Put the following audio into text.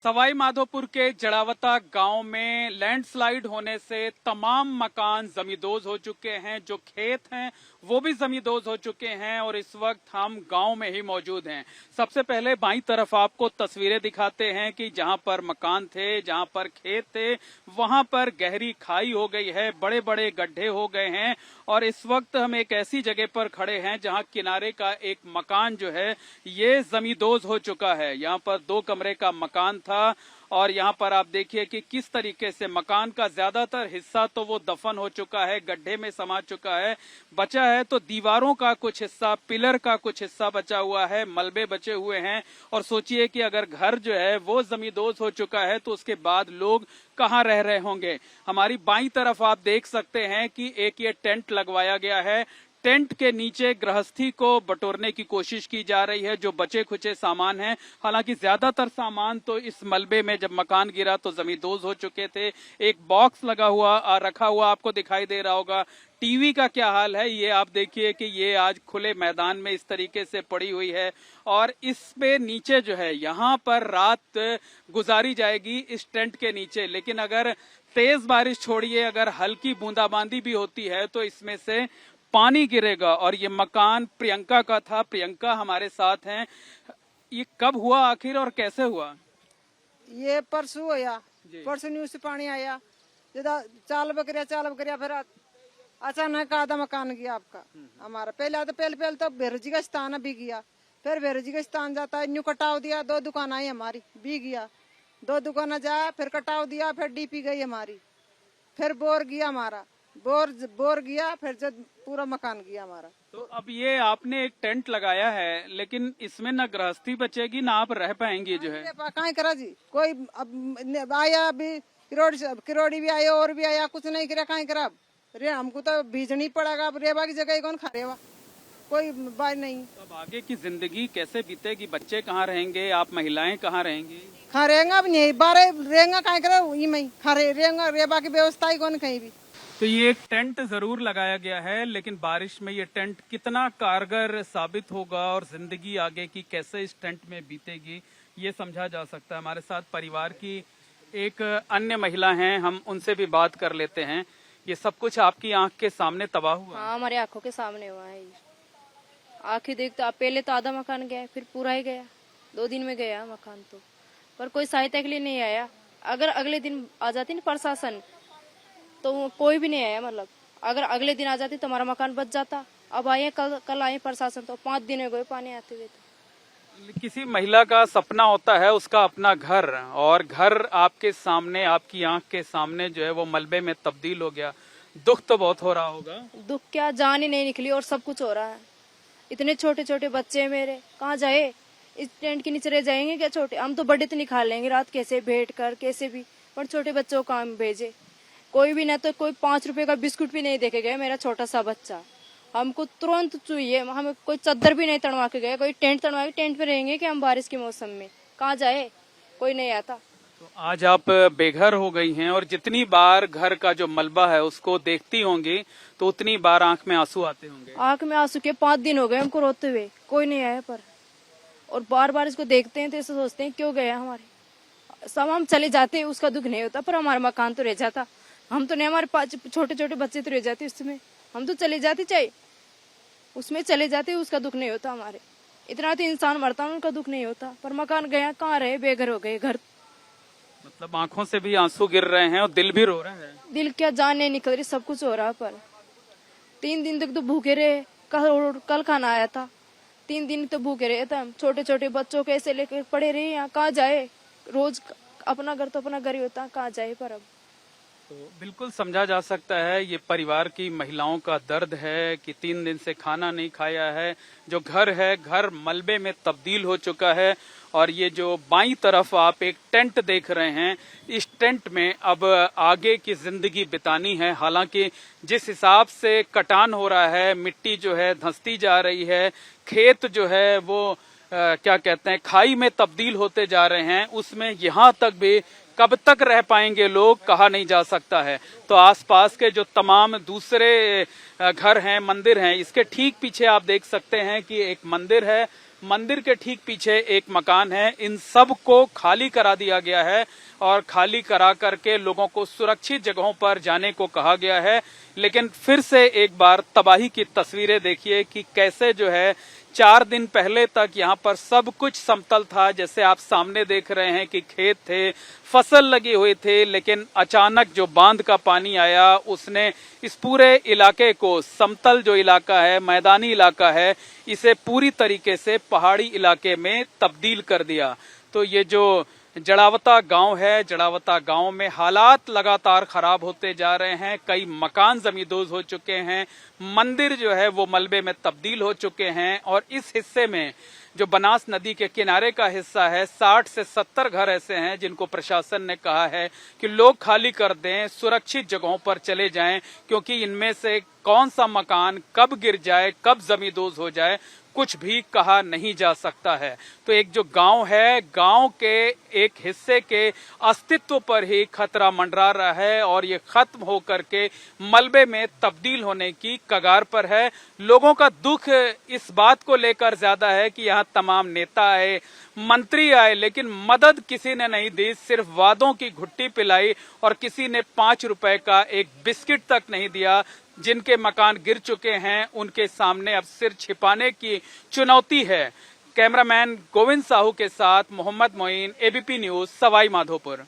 सवाई माधोपुर के जड़ावता गांव में लैंडस्लाइड होने से तमाम मकान जमींदोज हो चुके हैं। जो खेत हैं वो भी जमींदोज हो चुके हैं और इस वक्त हम गांव में ही मौजूद हैं। सबसे पहले बाईं तरफ आपको तस्वीरें दिखाते हैं कि जहां पर मकान थे, जहां पर खेत थे, वहां पर गहरी खाई हो गई है, बड़े बड़े गड्ढे हो गए हैं और इस वक्त हम एक ऐसी जगह पर खड़े हैं जहां किनारे का एक मकान जो है ये जमींदोज हो चुका है। यहाँ पर 2 कमरे का मकान था और यहाँ पर आप देखिए कि किस तरीके से मकान का ज्यादातर हिस्सा तो वो दफन हो चुका है, गड्ढे में समा चुका है। बचा है तो दीवारों का कुछ हिस्सा, पिलर का कुछ हिस्सा बचा हुआ है, मलबे बचे हुए हैं। और सोचिए कि अगर घर जो है वो जमींदोज हो चुका है तो उसके बाद लोग कहाँ रह रहे होंगे। हमारी बाईं तरफ आप देख सकते हैं कि एक ये टेंट लगवाया गया है। टेंट के नीचे गृहस्थी को बटोरने की कोशिश की जा रही है, जो बचे खुचे सामान हैं। हालांकि ज्यादातर सामान तो इस मलबे में जब मकान गिरा तो जमींदोज हो चुके थे। एक बॉक्स लगा हुआ रखा हुआ आपको दिखाई दे रहा होगा। टीवी का क्या हाल है ये आप देखिए कि ये आज खुले मैदान में इस तरीके से पड़ी हुई है और इसमें नीचे जो है यहाँ पर रात गुजारी जाएगी इस टेंट के नीचे। लेकिन अगर तेज बारिश छोड़िए, अगर हल्की बूंदाबांदी भी होती है तो इसमें से पानी गिरेगा। और ये मकान प्रियंका का था। प्रियंका हमारे साथ हैं। ये कब हुआ आखिर और कैसे हुआ? ये परसों होया, परसों न्यूज से पानी आया, चाल बकरिया फिर अचानक आधा मकान गया आपका हमारा। पहले तो बेरोजी का स्थान भी गया, फिर बेरोजी का स्थान जाता है न्यू कटाव दिया, 2 दुकान आई हमारी भी गया, 2 दुकान जाया, फिर कटाव दिया, फिर डीपी गई हमारी, फिर बोर गया हमारा, बोर गया, फिर जब पूरा मकान गया हमारा। तो अब ये आपने एक टेंट लगाया है, लेकिन इसमें न गृहस्थी बचेगी ना आप रह पाएंगे जो है। कहाँ करा जी, कोई अब आया अभी किरोड़ी भी आया और भी आया, कुछ नहीं करा, कहाँ करा। रे हमको तो भेजनी पड़ेगा, अब रेबा की जगह कौन खा रेवा, कोई बात नहीं। अब आगे की जिंदगी कैसे बीतेगी? बच्चे कहाँ रहेंगे, आप महिलाएं कहाँ रहेंगी? खा रहेगा अब नहीं, बारह रहेगा कहाँ करा, वही खा रहेगा, रेबा की व्यवस्था ही कौन कहीं भी। तो ये एक टेंट जरूर लगाया गया है, लेकिन बारिश में ये टेंट कितना कारगर साबित होगा और जिंदगी आगे की कैसे इस टेंट में बीतेगी ये समझा जा सकता है। हमारे साथ परिवार की एक अन्य महिला हैं, हम उनसे भी बात कर लेते हैं। ये सब कुछ आपकी आंख के सामने तबाह हुआ? हाँ, हमारे आंखों के सामने हुआ है। आंखें देखते पहले तो आधा मकान गया, फिर पूरा ही गया, 2 दिन में गया मकान तो, पर कोई सहायता के लिए नहीं आया। अगर अगले दिन आ जाती ना प्रशासन तो कोई भी नहीं आया, मतलब अगर अगले दिन आ जाती तो हमारा मकान बच जाता। अब आए कल आए प्रशासन, तो 5 दिन हो गए पानी आते हुए। तो किसी महिला का सपना होता है उसका अपना घर, और घर आपके सामने, आपकी आंख के सामने जो है वो मलबे में तब्दील हो गया। दुख तो बहुत हो रहा होगा। दुख क्या, जान ही नहीं निकली और सब कुछ हो रहा है। इतने छोटे छोटे बच्चे मेरे, कहाँ जाए? इस टेंट के नीचे रह जाएंगे क्या छोटे? हम तो बड़े तो निकाल लेंगे रात कैसे बैठ कर कैसे भी, पर छोटे बच्चों को काम भेजे कोई भी ना। तो कोई 5 रुपए का बिस्कुट भी नहीं देके गया मेरा छोटा सा बच्चा। हमको तुरंत चाहिए, हमें कोई चादर भी नहीं तड़वा के गया, कोई टेंट तड़वा के टेंट पे रहेंगे कि हम बारिश के मौसम में कहाँ जाए, कोई नहीं आता। तो आज आप बेघर हो गई हैं और जितनी बार घर का जो मलबा है उसको देखती होंगी तो उतनी बार आंख में आंसू आते होंगे। आंख में आंसू के 5 दिन हो गए हमको रोते हुए, कोई नहीं आया। पर और बार बार इसको देखते हैं तो ऐसे सोचते हैं क्यों गया हमारे। सब हम चले जाते उसका दुख नहीं होता, पर हमारा मकान तो रह जाता। हम तो नहीं, हमारे 5 छोटे छोटे बच्चे तो रह जाते उसमें, हम तो चले जाते, चाहे उसमें चले जाते, उसका दुख नहीं होता हमारे। इतना तो इंसान मरता उनका दुख नहीं होता, पर मकान गया, कहाँ रहे, बेघर हो गए। घर मतलब आंखों से भी आंसू गिर रहे हैं और दिल भी रो रहा है। दिल क्या, जान नहीं निकल रही, सब कुछ हो रहा। पर 3 दिन तक तो भूखे रहे, कल खाना आया था, 3 दिन तो भूखे रहे थे हम। छोटे छोटे बच्चों को ऐसे लेकर पड़े रहे, यहाँ कहाँ जाए? रोज अपना घर तो अपना घर ही होता, कहाँ जाए? पर अब तो बिल्कुल समझा जा सकता है, ये परिवार की महिलाओं का दर्द है कि 3 दिन से खाना नहीं खाया है। जो घर है, घर मलबे में तब्दील हो चुका है। और ये जो बाईं तरफ आप एक टेंट देख रहे हैं, इस टेंट में अब आगे की जिंदगी बितानी है। हालांकि जिस हिसाब से कटान हो रहा है, मिट्टी जो है धंसती जा रही है, खेत जो है वो क्या कहते हैं खाई में तब्दील होते जा रहे हैं, उसमें यहाँ तक भी कब तक रह पाएंगे लोग कहा नहीं जा सकता है। तो आसपास के जो तमाम दूसरे घर हैं, मंदिर हैं, इसके ठीक पीछे आप देख सकते हैं कि एक मंदिर है मंदिर के ठीक पीछे एक मकान है, इन सब को खाली करा दिया गया है और खाली करा करके लोगों को सुरक्षित जगहों पर जाने को कहा गया है। लेकिन फिर से एक बार तबाही की तस्वीरें देखिए कि कैसे जो है 4 दिन पहले तक यहाँ पर सब कुछ समतल था, जैसे आप सामने देख रहे हैं कि खेत थे, फसल लगी हुई थी, लेकिन अचानक जो बांध का पानी आया उसने इस पूरे इलाके को, समतल जो इलाका है, मैदानी इलाका है, इसे पूरी तरीके से पहाड़ी इलाके में तब्दील कर दिया। तो ये जो जड़ावता गांव है, जड़ावता गांव में हालात लगातार खराब होते जा रहे हैं। कई मकान जमींदोज हो चुके हैं, मंदिर जो है वो मलबे में तब्दील हो चुके हैं और इस हिस्से में जो बनास नदी के किनारे का हिस्सा है, 60 से 70 घर ऐसे हैं जिनको प्रशासन ने कहा है कि लोग खाली कर दें, सुरक्षित जगहों पर चले जाएं, क्योंकि इनमें से कौन सा मकान कब गिर जाए, कब जमींदोज हो जाए, कुछ भी कहा नहीं जा सकता है। तो एक जो गांव है, गांव के एक हिस्से के अस्तित्व पर ही खतरा मंडरा रहा है और ये खत्म होकर के मलबे में तब्दील होने की कगार पर है। लोगों का दुख इस बात को लेकर ज्यादा है कि यहाँ तमाम नेता आए, मंत्री आए, लेकिन मदद किसी ने नहीं दी, सिर्फ वादों की घुट्टी पिलाई और किसी ने 5 रुपए का एक बिस्किट तक नहीं दिया। जिनके मकान गिर चुके हैं उनके सामने अब सिर छिपाने की चुनौती है। कैमरामैन गोविंद साहू के साथ मोहम्मद मोइन, एबीपी न्यूज, सवाई माधोपुर।